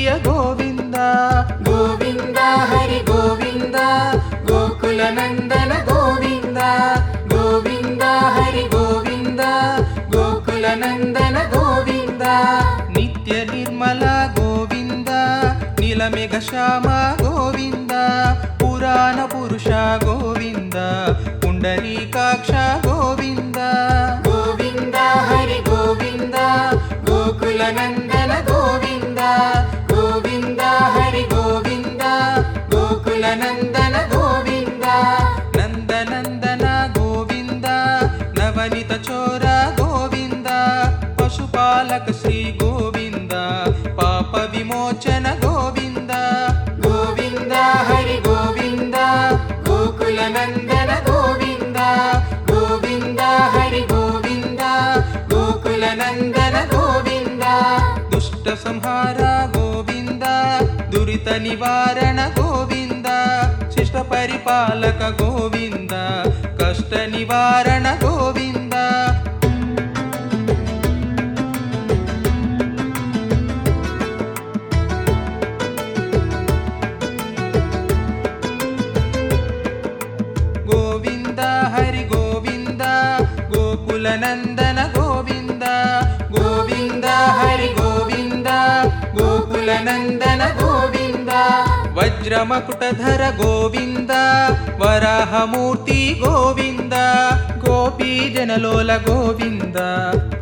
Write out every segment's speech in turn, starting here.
ಪ್ರಿಯ ಗೋವಿಂದ ಗೋವಿಂದ ಹರಿ ಗೋವಿಂದ ಗೋಕುಲ ನಂದನ ಗೋವಿಂದ ಗೋವಿಂದ ಹರಿ ಗೋವಿಂದ ಗೋಕುಲ ನಂದನ ಗೋವಿಂದ ನಿತ್ಯ ನಿರ್ಮಲ ಗೋವಿಂದ ನೀಲಮೇಘ ಶ್ಯಾಮ ಗೋವಿಂದ ಪುರಾಣ ಪುರುಷ ಗೋವಿಂದ ಪುಂಡರೀಕಾಕ್ಷ ಗೋವಿಂದ ಗೋವಿಂದ ಹರಿ ಗೋವಿಂದ ಗೋಕುಲ ನಂದನ ಗೋವಿಂದ ಗೋವಿಂದ ಹರಿ ಗೋವಿಂದ ಗೋಕುಲ ನಂದನ ಗೋವಿಂದ ನಂದನಂದನ ಗೋವಿಂದ ನವನಿತ ಚೋರ ಗೋವಿಂದ ಪಶುಪಾಲಕ ಶ್ರೀ ಗೋವಿಂದ ಪಾಪ ವಿಮೋಚನ ಗೋವಿಂದ ಗೋವಿಂದ ಹರಿ ಗೋವಿಂದ ಗೋಕುಲ ನಂದನ ಗೋವಿಂದ ಗೋವಿಂದ ಹರಿ ಗೋವಿಂದ ಗೋಕುಲ ನಂದನ ಗೋವಿಂದ ದುಷ್ಟ ಸಂಹಾರ ಗೋವಿಂದ ದುರಿತ ನಿವಾರಣ ಗೋವಿಂದ ಶಿಷ್ಟ ಪರಿಪಾಲಕ ಗೋವಿಂದ ಕಷ್ಟ ನಿವಾರಣ ಗೋವಿಂದ ಗೋವಿಂದ ಹರಿ ಗೋವಿಂದ ಗೋಕುಲ ನಂದನ ಗೋವಿಂದ ಗೋವಿಂದ ಹರಿ ಗೋವಿಂದ ಗೋಕುಲ ನಂದನ ಗೋವಿಂದ ವಜ್ರ ಮಕುಟಧರ ಗೋವಿಂದ ವರಾಹ ಮೂರ್ತಿ ಗೋವಿಂದ ಗೋಪಿ ಜನಲೋಲ ಗೋವಿಂದ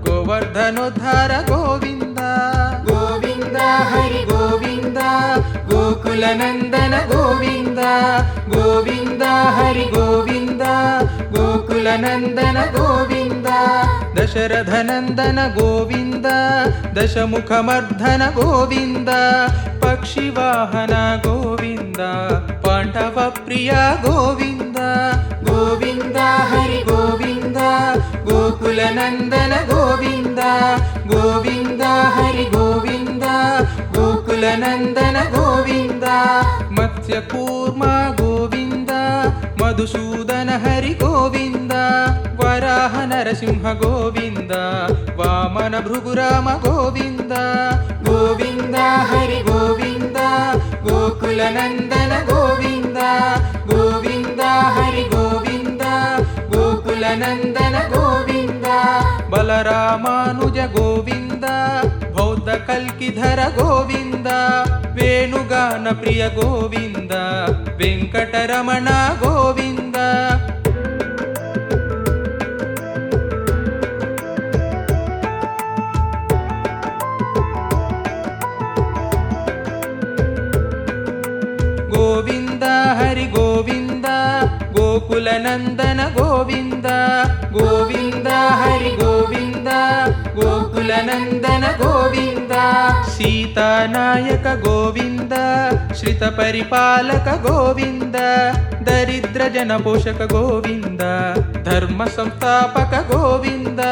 ಗೋವರ್ಧನೋದ್ಧಾರ ಗೋವಿಂದ ಗೋವಿಂದ ಹರಿ ಗೋವಿಂದ ಗೋಕುಲ ನಂದನ ಗೋವಿಂದ ಗೋವಿಂದ ಹರಿ ಗೋವಿಂದ ಗೋಕುಲ ನಂದನ ಗೋವಿಂದ ದಶರಥ ನಂದನ ಗೋವಿಂದ ದಶಮುಖ ಮರ್ಧನ ಗೋವಿಂದ ಪಕ್ಷಿ ವಾಹನ ಗೋವಿಂದ ಪಾಂಡವ ಪ್ರಿಯ ಗೋವಿಂದ ಗೋವಿಂದ ಹರಿ ಗೋವಿಂದ ಗೋಕುಲ ನಂದನ ಗೋವಿಂದ ಗೋವಿಂದ ಹರಿ ಗೋವಿಂದ ಗೋಕುಲ ನಂದನ ಗೋವಿಂದ ಮತ್ಸ್ಯ ಕೂರ್ಮ ಗೋವಿಂದ ಮಧುಸೂದನ ಹರಿ ಗೋವಿಂದ ವರಾಹ ನರಸಿಂಹ ಗೋವಿಂದ ವಾಮನ ಭೃಗುರಾಮ ಗೋವಿಂದ ಗೋವಿಂದ ಹರಿ ಗೋವಿಂದ ಗೋಕುಲ ನಂದನ ಗೋವಿಂದ ಗೋವಿಂದ ಹರಿ ಗೋವಿಂದ ಗೋಕುಲ ನಂದನ ಗೋವಿಂದ ಬಲರಾಮಾನುಜ ಗೋವಿಂದ ಬೌದ್ಧ ಕಲ್ಕಿಧರ ಗೋವಿಂದ ವೇಣುಗಾನ ಪ್ರಿಯ ಗೋವಿಂದ ವೆಂಕಟರಮಣ ಗೋವಿಂದ ಗೋವಿಂದ ಹರಿ ಗೋವಿಂದ ಗೋಕುಲ ನಂದನ ಗೋವಿಂದ ಗೋವಿಂದ ಹರಿ ಗೋವಿಂದ ಗೋಕುಲ ನಂದನ ಗೋವಿಂದ ಸೀತಾನಾಯಕ ಗೋವಿಂದ ಶ್ರಿತ ಪರಿಪಾಲಕ ಗೋವಿಂದ ದರಿದ್ರ ಜನ ಪೋಷಕ ಗೋವಿಂದ ಧರ್ಮ ಸಂಸ್ಥಾಪಕ ಗೋವಿಂದ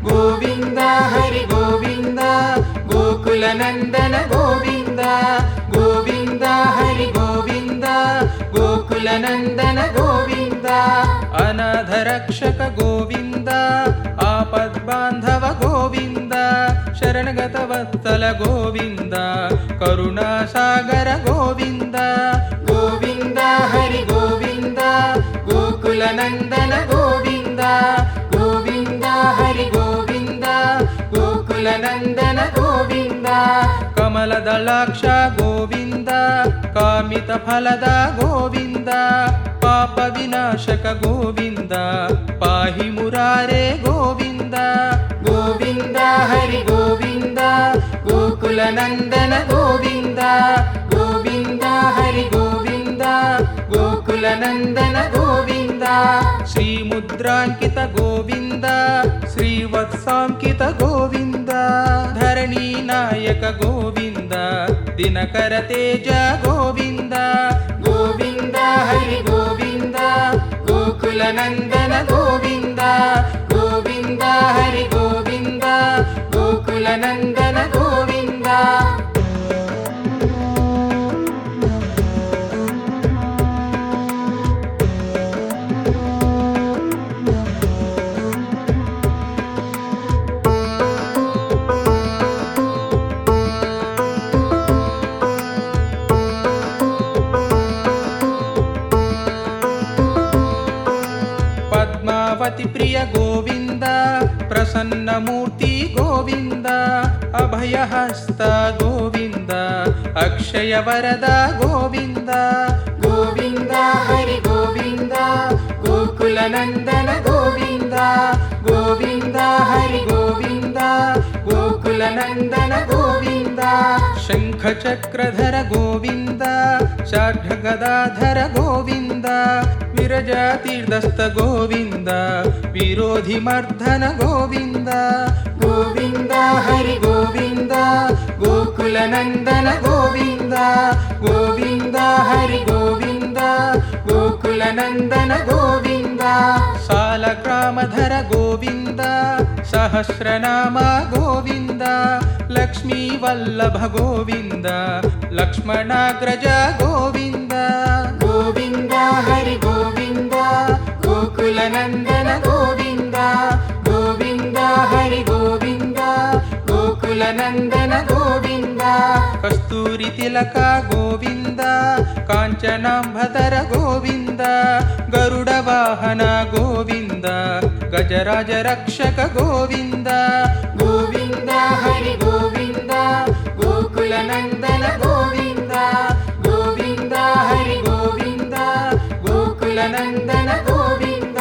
ಗೋವಿಂದ ಹರಿ ಗೋವಿಂದ ಗೋಕುಲ ನಂದನ ಗೋವಿಂದ ಗೋವಿಂದ ಹರಿ ಗೋವಿಂದ ಗೋಕುಲ ನಂದನ ಗೋವಿಂದ ಅನಾಥ ರಕ್ಷಕ ಗೋವಿಂದ ಆಪದ್ಬಾಂಧವ ಗೋವಿಂದ ಶರಣಗತ ವತ್ಸಲ ಗೋವಿಂದ ಕರುಣಾಸಾಗರ ಗೋವಿಂದ ಗೋವಿಂದ ಹರಿ ಗೋವಿಂದ ಗೋಕುಲ ನಂದನ ಗೋವಿಂದ ಗೋವಿಂದ ಹರಿ ಗೋವಿಂದ ಗೋಕುಲ ನಂದನ ಗೋವಿಂದ ಕಮಲದಳಾಕ್ಷ ಗೋವಿಂದ ಕಾಮಿತ ಫಲದ ಗೋವಿಂದ ಪಾಪ ವಿನಾಶಕ ಗೋವಿಂದ ಪಾಹಿ ಮುರಾರೆ ಗೋವಿಂದ ಗೋವಿಂದ ಹರಿ ಗೋವಿಂದ ಗೋಕುಲ ನಂದನ ಗೋವಿಂದ ಗೋವಿಂದ ಹರಿ ಗೋವಿಂದ ಗೋಕುಲ ನಂದನ ಗೋವಿಂದ ಶ್ರೀ ಮುದ್ರಾಂಕಿತ ಗೋವಿಂದ ಶ್ರೀವತ್ಸಾಂಕಿತ ಗೋವಿಂದ ಧರಣಿ ನಾಯಕ ಗೋವಿಂದ ದಿನಕರ ತೇಜ ಗೋವಿಂದ ಗೋವಿಂದ ಹರಿ ಗೋವಿಂದ ಗೋಕುಲ ನಂದನ ಗೋವಿಂದ ಗೋವಿಂದ ಹರಿ ಗೋವಿಂದ ಗೋಕುಲ ನಂದನ ಗೋವಿಂದ भक्तिप्रिय गोविन्द प्रसन्नमूर्ति गोविन्द अभयहस्त गोविन्द अक्षयवरद गोविन्द गोविन्द हरि गोविन्द गोकुलनन्दन गोविन्द गोविन्द हरि गोविन्द गोकुलनन्दन गोविन्द शङ्खचक्रधर गोविन्द शार्ङ्गगदाधर गोविन्द विरजातीर्थस्थ गोविन्द विरोधिमर्दन गोविन्द गोविन्द हरि गोविन्द गोकुलनन्दन गोविन्द गोविन्द हरि गोविन्द गोकुलनन्दन गोविन्द सालग्रामधर गोविन्द सहस्रनाम गोविन्द लक्ष्मीवल्लभ गोविन्द लक्ष्मणाग्रज गोविन्द गोविन्द हरि गोविन्द गोकुलनन्दन गोविन्द गोविन्द हरि गोविन्द गोकुलनन्दन गोविन्द कस्तूरि तिलक गोविन्द काञ्चनाम्भधर गोविन्द गरुडवाहन गोविन्द गजराज रक्षक गोविन्द गोविन्द हरि गोविन्द गोकुलनन्दन गोविन्द गोविन्द हरि गोविन्द गोकुलनन्दन गोविन्द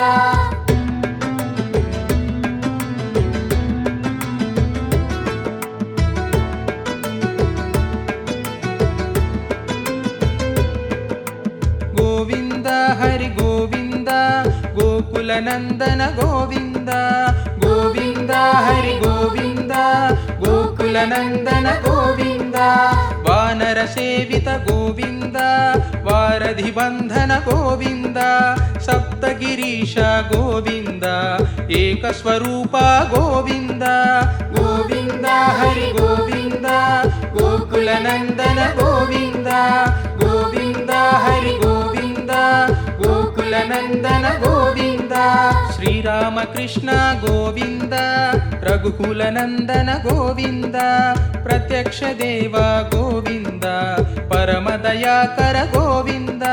गोविन्द हरि गोविन्द गोकुलनन्दन गोविन्द गोविन्द हरि गोविन्द गोकुलनन्दन गोविन्द वानर सेवित गोविन्द वारधिबन्धन गोविन्द सप्तगिरीश गोविन्द एकस्वरूप गोविन्द गोविन्द हरि गोविन्द गोकुलनन्दन गोविन्द गोविन्द हरि गोविन्द गोकुलनन्दन गोविन्द श्रीरामकृष्ण गोविन्द रघुकुलनन्दन गोविन्द प्रत्यक्ष देव गोविन्द परमदयाकर गोविन्द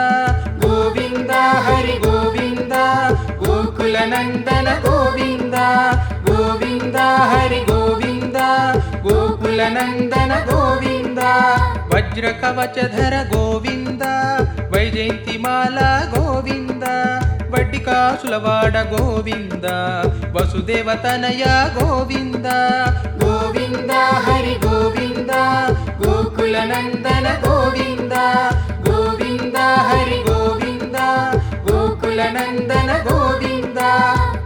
गोविन्द हरि गोविन्द गोकुलनन्दन गोविन्द गोविन्द हरि गोविन्द गोकुलनन्दन गोविन्द वज्रकवचधर गोविन्द वैजयन्तिमाला गोविन्द वड्डिकासुलवाड गोविन्द वसुदेवतनय गोविन्द गोविन्द हरि गोविन्द गोकुलनन्दन गोविन्द गोविन्द हरि गोविन्द गोकुलनन्दन गोविन्द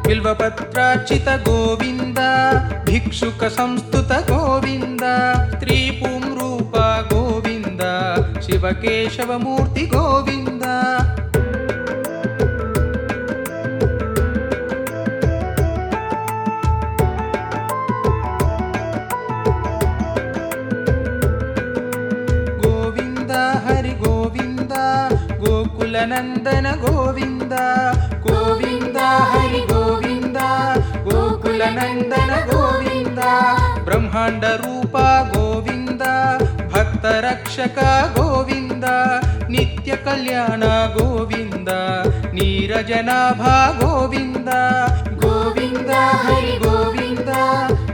बिल्वपत्रार्चित गोविन्द भिक्षुक संस्तुत गोविन्द त्रिपुंरूप गोविन्द शिवकेशवमूर्ति गोविन्द गोकुलनन्दन गोविन्द गोविन्द हरि गोविन्द गोकुलनन्दन गोविन्द ब्रह्माण्ड रूप गोविन्द भक्तरक्षक गोविन्द नित्य कल्याण गोविन्द नीरजनाभा गोविन्द गोविन्द हरि गोविन्द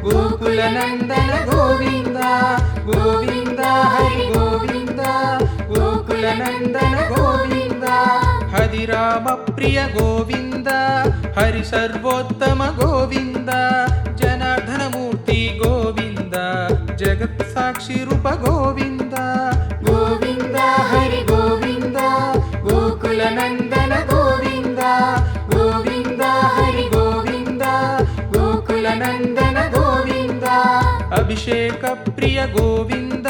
गोकुलनन्दन गोविन्द गोविन्द हरि गोविन्द गोकुलनन्दन गोविन्द हरिराम प्रिय गोविन्द हरि सर्वोत्तम गोविन्द जनार्दन मूर्ति गोविन्द जगत् साक्षी रूप गोविन्द गोविन्द हरि गोविन्द गोकुलनन्दन गोविन्द गोविन्द हरि गोविन्द गोकुलनन्दन गोविन्द अभिषेक प्रिय गोविन्द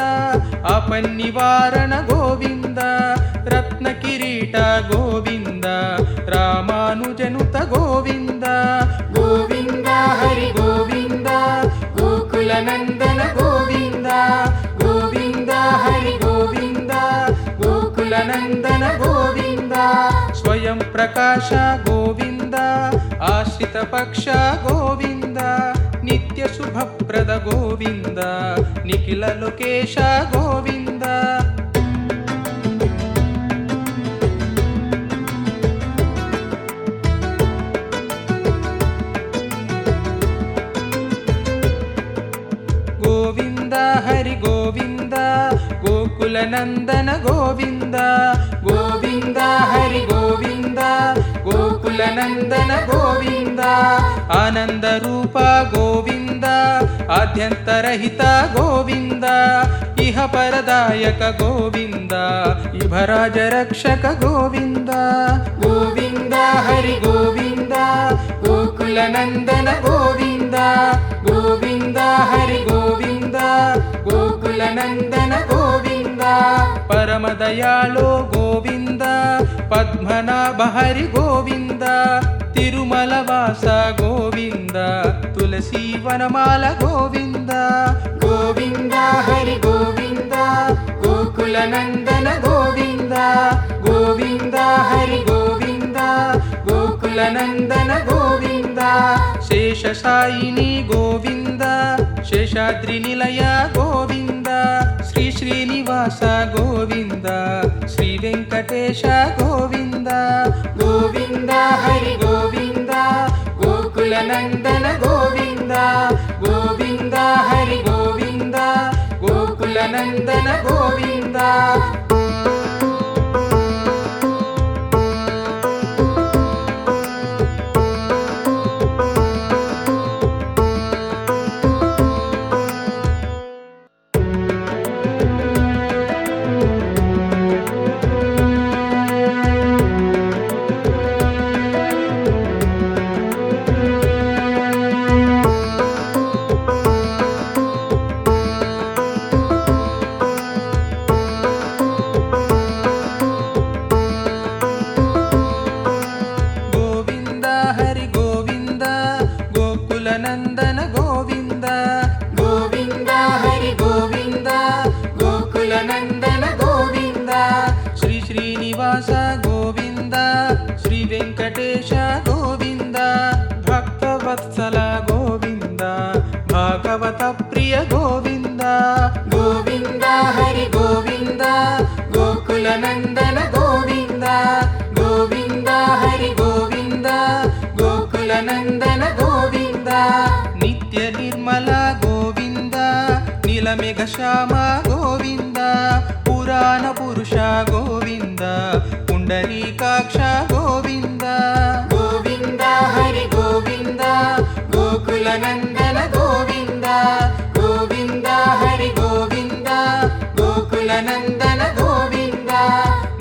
आपन्निवारण गोविन्द रत्नकिरीट गोविन्द रामानुजनुत गोविन्द गोविन्द हरि गोविन्द गोकुलनन्दन गोविन्द गोविन्द हरि गोविन्द गोकुलनन्दन गोविन्द स्वयं प्रकाश गोविन्द आश्रित पक्ष गोविन्द नित्य शुभप्रद गोविन्द निखिल लोकेश गोविन्द ಗೋಕುಲನಂದನ ಗೋವಿಂದ ಗೋವಿಂದ ಹರಿ ಗೋವಿಂದ ಗೋಕುಲನಂದನ ಗೋವಿಂದ ಆನಂದ ರೂಪ ಗೋವಿಂದ ಆದ್ಯಂತರಹಿತ ಗೋವಿಂದ ಇಹ ಪರದಾಯಕ ಗೋವಿಂದ ಇಭರಾಜ ರಕ್ಷಕ ಗೋವಿಂದ ಗೋವಿಂದ ಹರಿ ಗೋವಿಂದ ಗೋಕುಲನಂದನ ಗೋವಿಂದ ಗೋವಿಂದ ಹರಿ ಗೋವಿಂದ ಗೋಕುಲನಂದನ ಗೋವಿಂದ ಪರಮ ದಯಾಳೋ ಗೋವಿಂದ ಪದ್ಮನಾಭ ಹರಿ ಗೋವಿಂದ ತಿರುಮಲ ವಾಸ ಗೋವಿಂದ ತುಳಸಿ ವನಮಾಲ ಗೋವಿಂದ ಗೋವಿಂದ ಹರಿ ಗೋವಿಂದ ಗೋಕುಲನಂದನ ಗೋವಿಂದ ಗೋವಿಂದ ಹರಿ ಗೋವಿಂದ ಗೋಕುಲನಂದನ ಗೋವಿಂದ ಶೇಷಶಾಯಿನಿ ಗೋವಿಂದ ಶೇಷಾದ್ರಿ ನಿಲಯ ಗೋವಿಂದ ಶ್ರೀ ಶ್ರೀನಿವಾಸ ಗೋವಿಂದ ಶ್ರೀ ವೆಂಕಟೇಶ ಗೋವಿಂದ ಗೋವಿಂದ ಹರಿ ಗೋವಿಂದ ಗೋಕುಲನಂದನ ಗೋವಿಂದ ಗೋವಿಂದ ಹರಿ ಗೋವಿಂದ ಗೋಕುಲನಂದನ ಗೋವಿಂದ ಗೋವಿಂದ ಹರಿ ಗೋವಿಂದ ಗೋಕುಲನಂದನ ಗೋವಿಂದ ಗೋವಿಂದ ಹರಿ ಗೋವಿಂದ ಗೋಕುಲನಂದನ ಗೋವಿಂದ ಶ್ರೀ ಶ್ರೀನಿವಾಸ ಗೋವಿಂದ ಶ್ರೀ ವೆಂಕಟೇಶ ಗೋವಿಂದ ಭಕ್ತವತ್ಸಲ ಗೋವಿಂದ ಭಾಗವತ ಪ್ರಿಯ ಗೋವಿಂದ ಗೋವಿಂದ ಹರಿ ಗೋವಿಂದ ಗೋಕುಲನಂದನ ಗೋವಿಂದ ಗೋವಿಂದ ಹರಿ ಗೋವಿಂದ ಗೋಕುಲನಂದನ ಗೋವಿಂದ ನಿತ್ಯ ನಿರ್ಮಲ ಗೋವಿಂದ ನೀಲಮೇಘ ಶ್ಯಾಮ ಗೋವಿಂದ ಪುರಾಣ ಪುರುಷ ಗೋವಿಂದ ಪುಂಡರೀಕಾಕ್ಷ ಗೋವಿಂದ ಗೋವಿಂದ ಹರಿ ಗೋವಿಂದ ಗೋಕುಲನಂದನ ಗೋವಿಂದ ಗೋವಿಂದ ಹರಿ ಗೋವಿಂದ ಗೋಕುಲನಂದನ ಗೋವಿಂದ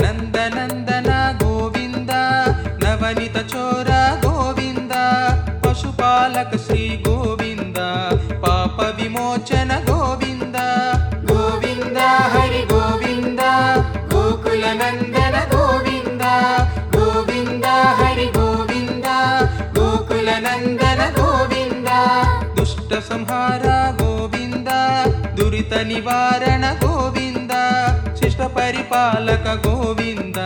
ನಂದನಂದನ ಗೋವಿಂದ ನವನಿತ ಚೋರ ಗೋವಿಂದ ಪಶುಪಾಲಕ ಶ್ರೀ ಗೋವಿಂದ ಪಾಪ ವಿಮೋಚನ ಗೋವಿಂದ ಗೋವಿಂದ ಹರಿ ಗೋವಿಂದ ಗೋಕುಲನಂದನ ಗೋವಿಂದ ಗೋವಿಂದ ಹರಿ ಗೋವಿಂದ ಗೋಕುಲನಂದನ ಗೋವಿಂದ ದುಷ್ಟ ಸಂಹಾರ ಗೋವಿಂದ ದುರಿತ ನಿವಾರಣ ಗೋವಿಂದ ಶಿಷ್ಟ ಪರಿಪಾಲಕ ಗೋವಿಂದ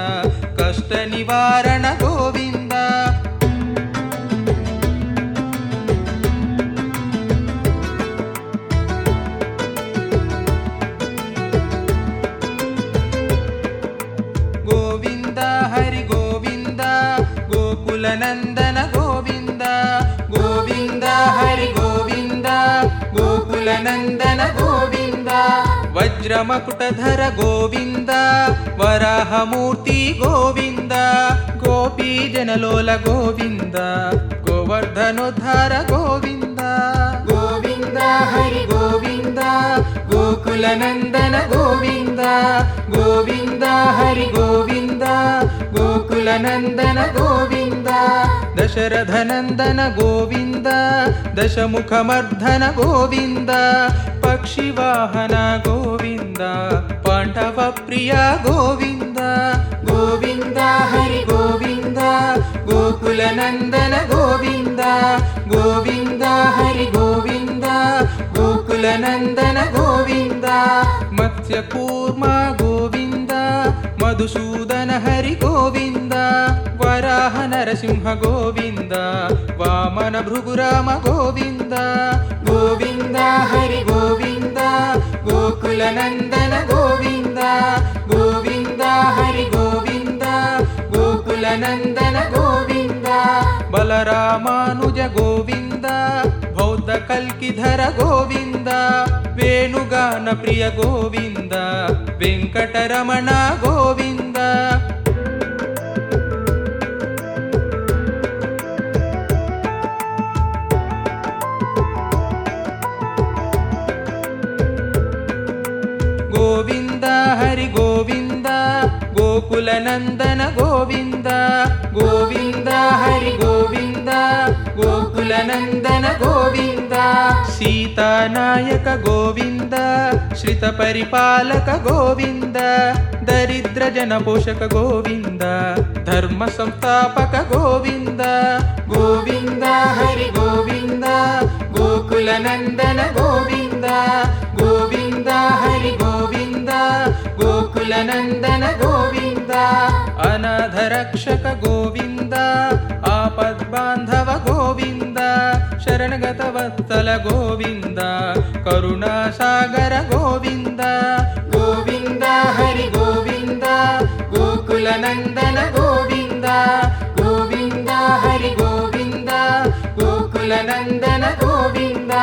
ಕಷ್ಟ ನಿವಾರಣ ಗೋವಿಂದ ಗೋವಿಂದ ಹರಿ ಗೋವಿಂದ ಗೋಕುಲನಂದನ ಗೋವಿಂದ ಗೋವಿಂದ ಹರಿ ಗೋವಿಂದ ಗೋಕುಲನಂದನ ಗೋವಿಂದ ವಜ್ರ ಮಕುಟಧರ ಗೋವಿಂದ ವರಾಹ ಮೂರ್ತಿ ಗೋವಿಂದ ಗೋಪಿ ಜನಲೋಲ ಗೋವಿಂದ ಗೋವರ್ಧನೋದ್ಧಾರ ಗೋವಿಂದ ಗೋವಿಂದ ಹರಿ ಗೋವಿಂದ ಗೋಕುಲನಂದನ ಗೋವಿಂದ ಗೋವಿಂದ ಹರಿ ಗೋವಿಂದ ಗೋಕುಲನಂದನ ಗೋವಿಂದ ದಶರಥನಂದನ ಗೋವಿಂದ ದಶಮುಖಮರ್ಧನ ಗೋವಿಂದ ಪಕ್ಷಿ ವಾಹನ ಗೋವಿಂದ ಪಾಂಡವ ಪ್ರಿಯ ಗೋವಿಂದ ಗೋವಿಂದ ಹರಿ ಗೋವಿಂದ ಗೋಕುಲನಂದನ ಗೋವಿಂದ ಗೋವಿಂದ ಹರಿ ಗೋವಿಂದ ಗೋಕುಲನಂದನ ಗೋವಿಂದ ಮತ್ಸ್ಯ ಕೂರ್ಮ ಗೋವಿಂದ ಮಧುಸೂದನ ಹರಿ ಗೋವಿಂದ ವರಾಹ ನರಸಿಂಹ ಗೋವಿಂದ ವಾಮನ ಭೃಗುರಾಮ ಗೋವಿಂದ ಗೋವಿಂದ ಹರಿ ಗೋವಿಂದ ಗೋಕುಲನಂದನ ಗೋವಿಂದ ಗೋವಿಂದ ಹರಿ ಗೋವಿಂದ ಗೋಕುಲನಂದನ ಗೋವಿಂದ ಬಲರಾಮಾನುಜ ಗೋವಿಂದ ಬೌದ್ಧ కల్కిధర గోవింద వేణుగాన ప్రియ గోవింద వెంకటరమణ గోవింద గోవింద హరి గోవింద గోకుల నందన గోవింద గోవింద హరి గోవింద గోకుల నందన గోవింద సీతానాయక గోవింద శ్రిత పరిపాలక గోవింద దరిద్ర జన పోషక గోవింద ధర్మ సంస్థాపక గోవింద గోవింద హరి గోవింద గోకుల నందన గోవింద గోవింద హరి గోవింద గోకుల నందన గోవింద అనాథ రక్షక గోవింద ఆపద్బాంధవ గోవింద శరణగత వత్సల గోవింద కరుణాసాగర గోవింద గోవింద హరి గోవింద గోకుల నందన గోవింద గోవింద హరి గోవింద గోకుల నందన గోవింద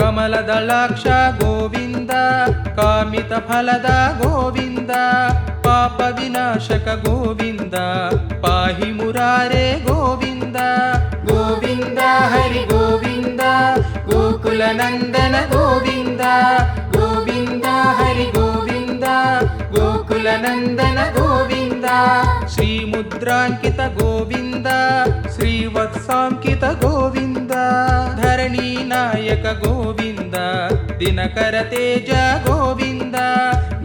కమలదళాక్ష గోవింద కామిత ఫలద గోవింద పాప వినాశక గోవింద పాహి మురారే గోవింద గోవింద హరి గోవింద గోకుల నందన గోవింద గోవింద హరి గోవింద గోకుల నందన గోవింద శ్రీముద్రాంకిత గోవింద శ్రీవత్సాంకిత గోవింద ధరణీ నాయక గోవింద దినకర తేజ గోవింద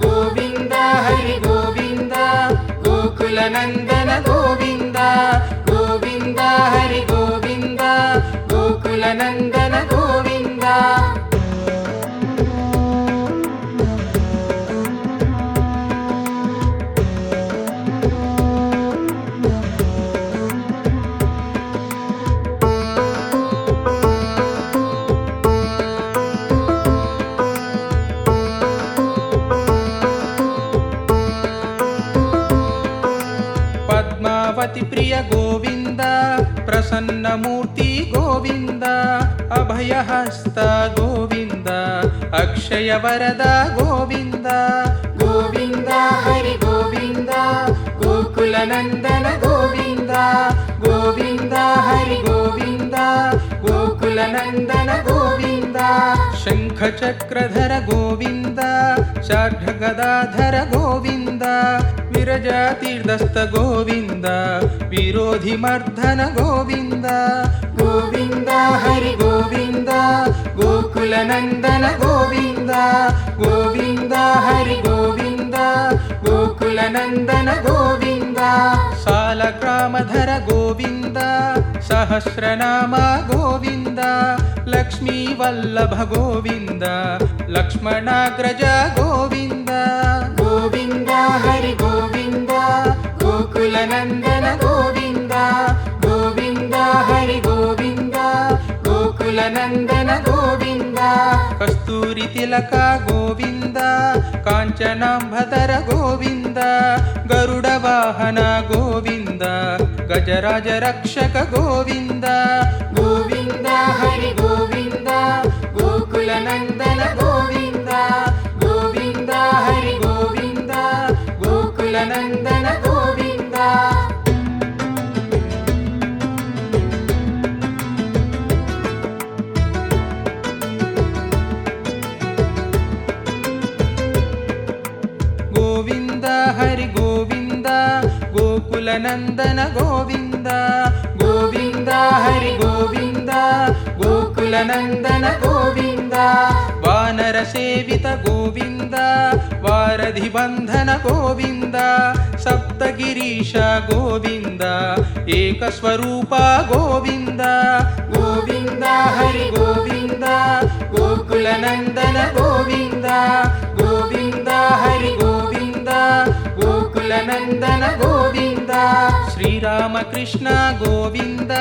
గోవింద హరి గోవింద గోకుల నందన గోవింద గోవింద హరి గోవింద గోకుల నందన గోవింద పద్మావతి ప్రియ గోవింద ప్రసన్నమూర్తి గోవింద అభయహస్త గోవింద అక్షయ వరద గోవింద గోవింద హరి గోవింద గోకుల నందన గోవింద గోవింద హరి గోవింద గోకుల నందన గోవింద శంఖ చక్రధర గోవింద శార్ఘ గదాధర గోవింద విరజాతీర్థస్థ గోవింద విరోధి మర్ధన గోవింద గోవింద హరి గోవింద గోకుల నందన గోవింద గోవింద హరి గోవింద గోకుల నందన గోవింద సాలగ్రామధర గోవింద సహస్రనామ గోవింద లక్ష్మీ వల్లభ గోవింద లక్ష్మణాగ్రజ గోవింద గోవింద హరి గోవింద గోకుల నందన గోవింద గోవింద హరి గోవింద గోకుల నందన గోవింద కస్తూరి తిలక గోవింద కాంచనాంబధర గోవింద గరుడ వాహన గోవింద గజరాజ రక్షక గోవింద గోవింద హరి గోవింద గోకుల నందన గోవింద గోవింద హరి గోవింద గోకుల నందన గోవింద గోవింద హరి గోవింద గోకుల నందన గోవింద గోవింద హరి గోవింద గోకుల నందన గోవింద వానర సేవిత గోవింద వారధి బంధన గోవింద సప్తగిరీశ గోవింద ఏకస్వరూప గోవింద గోవింద హరి గోవింద గోకుల నందన గోవింద గోవింద హరి గోవింద గోకుల నందన గోవింద శ్రీరామకృష్ణ గోవింద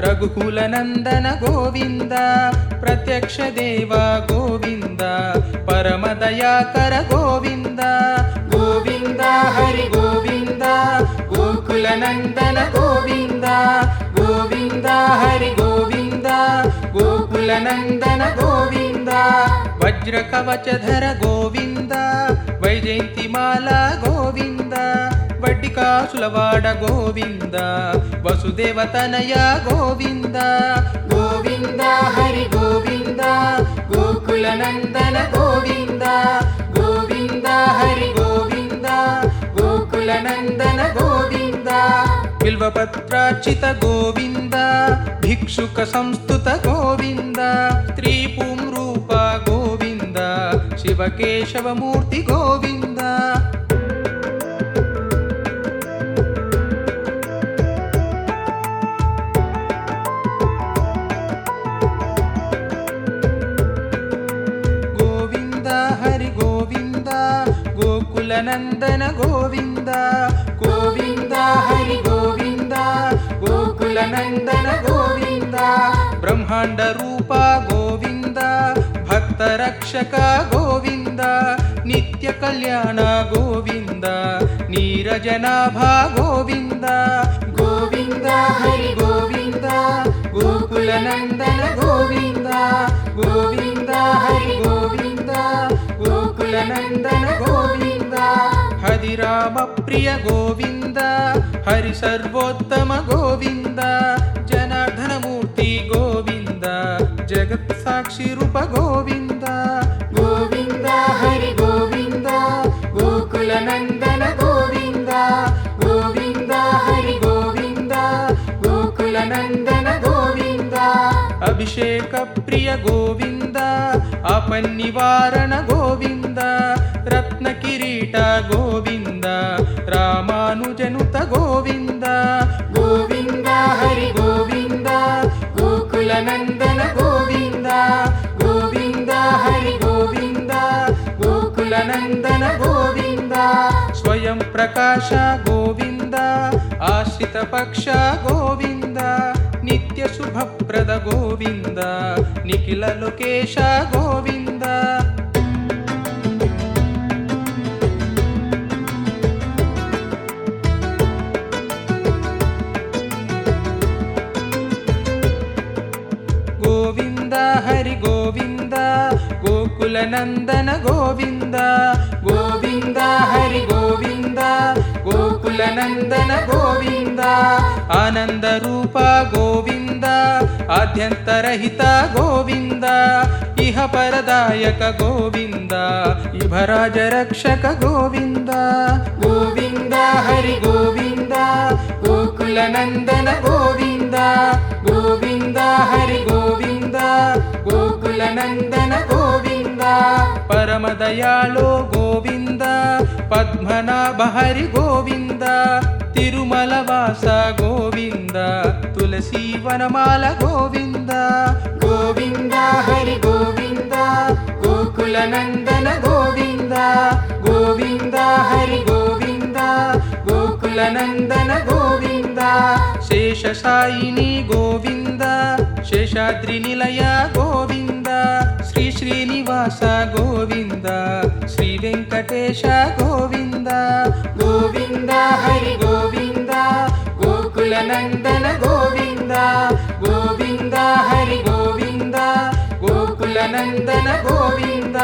రఘుకుల నందన గోవింద ప్రత్యక్ష దేవ గోవింద పరమ దయాకర గోవింద గోవింద హరి గోవింద గోకుల నందన గోవింద గోవింద హరి గోవింద ಗೋಕುಲನಂದನ ಗೋವಿಂದ ವಜ್ರ ಕವಚಧರ ಗೋವಿಂದ ವೈಜಯಂತಿಮಾಲಾ ಗೋವಿಂದ ವಡ್ಡಿಕಾಸುಲವಾಡ ಗೋವಿಂದ ವಸುದೇವತನಯ ಗೋವಿಂದ ಗೋವಿಂದ ಹರಿ ಗೋವಿಂದ ಗೋಕುಲನಂದನ ಗೋವಿಂದ ಗೋವಿಂದ ಹರಿ ಗೋವಿಂದ ಗೋಕುಲನಂದನ ಗೋವಿಂದ ಬಿಲ್ವಪತ್ರಾರ್ಚಿತ ಗೋವಿಂದ ಭಿಕ್ಷುಕ ಸಂಸ್ತುತ ಗೋವಿಂದ ತ್ರಿಪುಂರೂಪ ಗೋವಿಂದ ಶಿವಕೇಶವ ಮೂರ್ತಿ ಗೋವಿಂದ ಗೋವಿಂದ ಹರಿ ಗೋವಿಂದ ಗೋಕುಲನಂದನ ಗೋವಿಂದ ಗೋವಿಂದ ಹರಿ ಗೋವಿಂದ ಗೋಕುಲನಂದನ ಗೋವಿಂದ ಬ್ರಹ್ಮಾಂಡ ರೂಪ ಗೋವಿಂದ ಭಕ್ತ ರಕ್ಷಕ ಗೋವಿಂದ ನಿತ್ಯ ಕಲ್ಯಾಣ ಗೋವಿಂದ ನೀರಜನಾಭ ಗೋವಿಂದ ಗೋವಿಂದ ಹರಿ ಗೋವಿಂದ ಗೋಕುಲನಂದನ ಗೋವಿಂದ ಗೋವಿಂದ ಹರಿ ಗೋವಿಂದ ಗೋಕುಲನಂದನ ಗೋವಿಂದ ಹರಿರಾಮ ಪ್ರಿಯ ಗೋವಿಂದ ಹರಿ ಸರ್ವೋತ್ತಮ ಗೋವಿಂದ ಜನಾರ್ದನ ಮೂರ್ತಿ ಗೋವಿಂದ ಜಗತ್ ಸಾಕ್ಷಿ ರೂಪ ಗೋವಿಂದ ಗೋವಿಂದ ಹರಿ ಗೋವಿಂದ ಗೋಕುಲನಂದನ ಗೋವಿಂದ ಗೋವಿಂದ ಹರಿ ಗೋವಿಂದ ಗೋಕುಲನಂದನ ಗೋವಿಂದ ಅಭಿಷೇಕ ಪ್ರಿಯ ಗೋವಿಂದ ಆಪನ್ನಿವಾರಣ ಗೋವಿಂದ ರತ್ನ ಕಿರೀಟ ಗೋವಿಂದ ರಾಮಾನುಜನುತ ಗೋವಿಂದ ಗೋವಿಂದ ಹರಿ ಗೋವಿಂದ ಗೋಕುಲನಂದನ ಗೋವಿಂದ ಗೋವಿಂದ ಹರಿ ಗೋವಿಂದ ಗೋಕುಲನಂದನ ಗೋವಿಂದ ಸ್ವಯಂ ಪ್ರಕಾಶ ಗೋವಿಂದ ಆಶ್ರಿತ ಪಕ್ಷ ಗೋವಿಂದ ನಿತ್ಯ ಶುಭಪ್ರದ ಗೋವಿಂದ ನಿಖಿಲ ಲೋಕೇಶ ಗೋವಿಂದ ಗೋವಿಂದ ಹರಿ ಗೋವಿಂದ ಗೋಕುಲನಂದನ ಗೋವಿಂದ ಗೋವಿಂದ ಹರಿ ಗೋವಿಂದ ಗೋಕುಲನಂದನ ಗೋವಿಂದ ಆನಂದ ರೂಪ ಗೋವಿಂದ ಆದ್ಯಂತರಹಿತ ಗೋವಿಂದ ಇಹ ಪರದಾಯಕ ಗೋವಿಂದ ಇಭರಾಜ ರಕ್ಷಕ ಗೋವಿಂದ ಗೋವಿಂದ ಹರಿ ಗೋವಿಂದ ಗೋಕುಲನಂದನ ಗೋವಿಂದ ಗೋವಿಂದ ಹರಿ ಗೋವಿಂದ ಗೋಕುಲನಂದನ ಗೋವಿಂದ ಪರಮ ದಯಾಳೋ ಗೋವಿಂದ ಪದ್ಮನಾಭ ಹರಿ ಗೋವಿಂದ ತಿರುಮಲ ವಾಸ ಗೋವಿಂದ ತುಳಸಿ ವನಮಾಲ ಗೋವಿಂದ ಗೋವಿಂದ ಹರಿ ಗೋವಿಂದ ಗೋಕುಲನಂದನ ಗೋವಿಂದ ಗೋವಿಂದ ಹರಿ ಗೋವಿಂದ ಗೋಕುಲನಂದನ ಗೋವಿಂದ ಶೇಷಶಾಯಿನಿ ಗೋವಿಂದ ಶೇಷಾದ್ರಿ ನಿಲಯ ಗೋವಿಂದ ಶ್ರೀ ಶ್ರೀನಿವಾಸ ಗೋವಿಂದ ಶ್ರೀ ವೆಂಕಟೇಶ ಗೋವಿಂದ ಗೋವಿಂದ ಹರಿ ಗೋವಿಂದ ಗೋಕುಲನಂದನ ಗೋವಿಂದ ಗೋವಿಂದ ಹರಿ ಗೋವಿಂದ ಗೋಕುಲನಂದನ ಗೋವಿಂದ